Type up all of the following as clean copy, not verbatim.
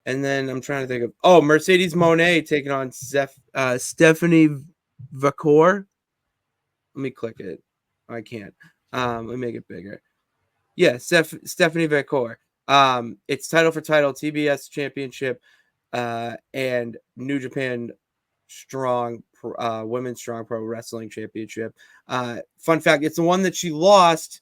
And then I'm trying to think of Mercedes Mone taking on Stephanie Vacor. Let me click it. I can't. Let me make it bigger. Yeah, Stephanie Vacor. It's title for title, TBS championship, and New Japan Strong Women's Strong Pro Wrestling Championship. Fun fact, it's the one that she lost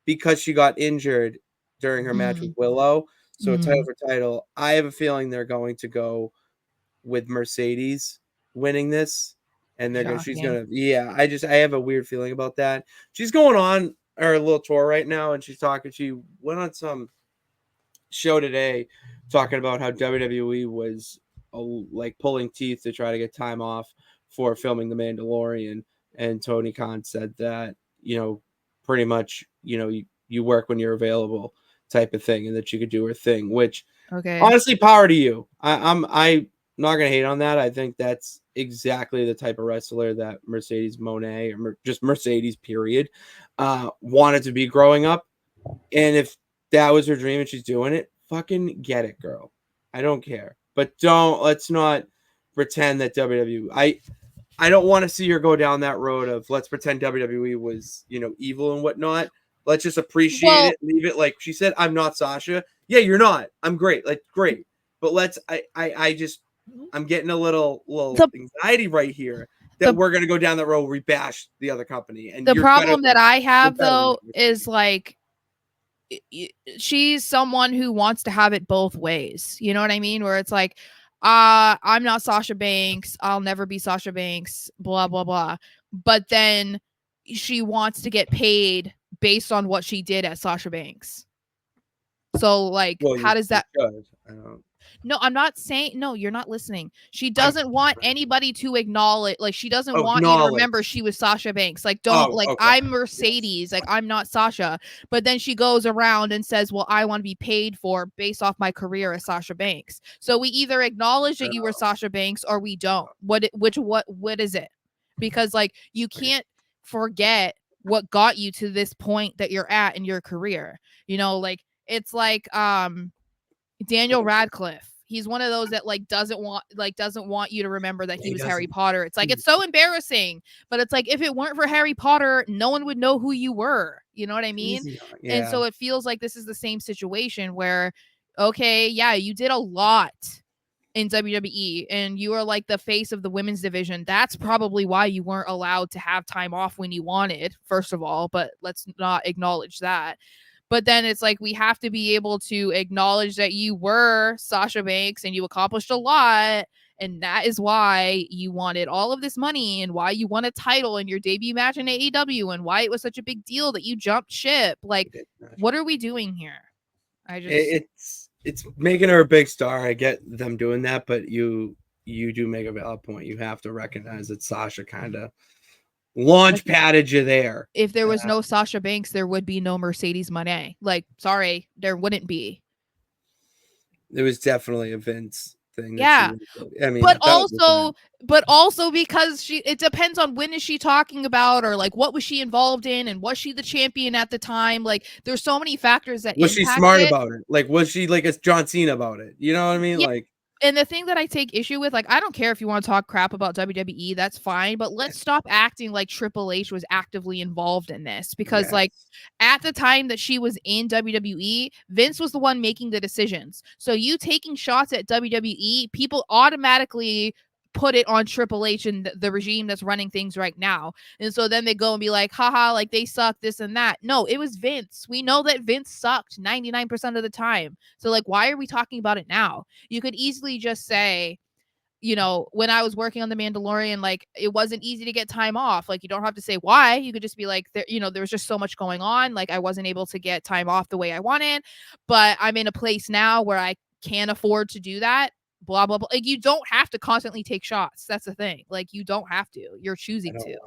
because she got injured during her match with Willow. So title for title. I have a feeling they're going to go with Mercedes winning this. And she's gonna I have a weird feeling about that. She's going on her little tour right now, and she went on some show today talking about how WWE was like pulling teeth to try to get time off for filming The Mandalorian. And Tony Khan said that, pretty much, you work when you're available type of thing, and that you could do her thing, which honestly, power to you. I'm not going to hate on that. I think that's exactly the type of wrestler that Mercedes Moné, or just Mercedes period, wanted to be growing up. And if that was her dream and she's doing it, fucking get it, girl. I don't care. But let's not pretend that WWE, I don't want to see her go down that road of let's pretend WWE was, evil and whatnot. Let's just appreciate it, leave it. Like she said, I'm not Sasha. Yeah, you're not. I'm great. Like, great. But I'm getting a little anxiety right here that we're going to go down that road, rebash the other company. And the problem that I have, though, is like, she's someone who wants to have it both ways. You know what I mean? Where it's like, I'm not Sasha Banks. I'll never be Sasha Banks, blah, blah, blah. But then she wants to get paid based on what she did at Sasha Banks. So, like, how does that... No, I'm not saying... No, you're not listening. She doesn't want anybody to acknowledge... Like, she doesn't want you to remember she was Sasha Banks. Like, don't... I'm Mercedes. Yes. Like, I'm not Sasha. But then she goes around and says, well, I want to be paid for based off my career as Sasha Banks. So we either acknowledge that you were Sasha Banks or we don't. What is it? Because, like, you can't forget what got you to this point that you're at in your career. Like, it's like Daniel Radcliffe. He's one of those that doesn't want you to remember that he was Harry Potter. It's like, it's so embarrassing, but it's like, if it weren't for Harry Potter, no one would know who you were. You know what I mean? Yeah. And so it feels like this is the same situation where, okay, yeah, you did a lot in WWE and you are like the face of the women's division. That's probably why you weren't allowed to have time off when you wanted, first of all, but let's not acknowledge that. But then it's like, we have to be able to acknowledge that you were Sasha Banks and you accomplished a lot. And that is why you wanted all of this money and why you won a title in your debut match in AEW and why it was such a big deal that you jumped ship. Like, what are we doing here? It's making her a big star. I get them doing that, but you do make a valid point. You have to recognize that Sasha kind of launch padded you there. If there was no Sasha Banks, there would be no Mercedes Moné. Like, sorry, there wouldn't be. There was definitely a Vince thing. Yeah. But also because it depends on when is she talking about, or like what was she involved in, and was she the champion at the time? Like, there's so many factors that was she smart about it? Like, was she like a John Cena about it? You know what I mean? Yeah. Like, and the thing that I take issue with, like, I don't care if you want to talk crap about WWE, that's fine, but let's stop acting like Triple H was actively involved in this, because like, at the time that she was in WWE, Vince was the one making the decisions. So you taking shots at WWE, people automatically put it on Triple H and the regime that's running things right now. And so then they go and be like, haha, like they suck, this and that. No, it was Vince. We know that Vince sucked 99% of the time. So like, why are we talking about it now? You could easily just say, when I was working on The Mandalorian, like, it wasn't easy to get time off. Like, you don't have to say why. You could just be like, there was just so much going on. Like, I wasn't able to get time off the way I wanted, but I'm in a place now where I can afford to do that. Blah, blah, blah. Like, you don't have to constantly take shots. That's the thing. Like, you don't have to. You're choosing to.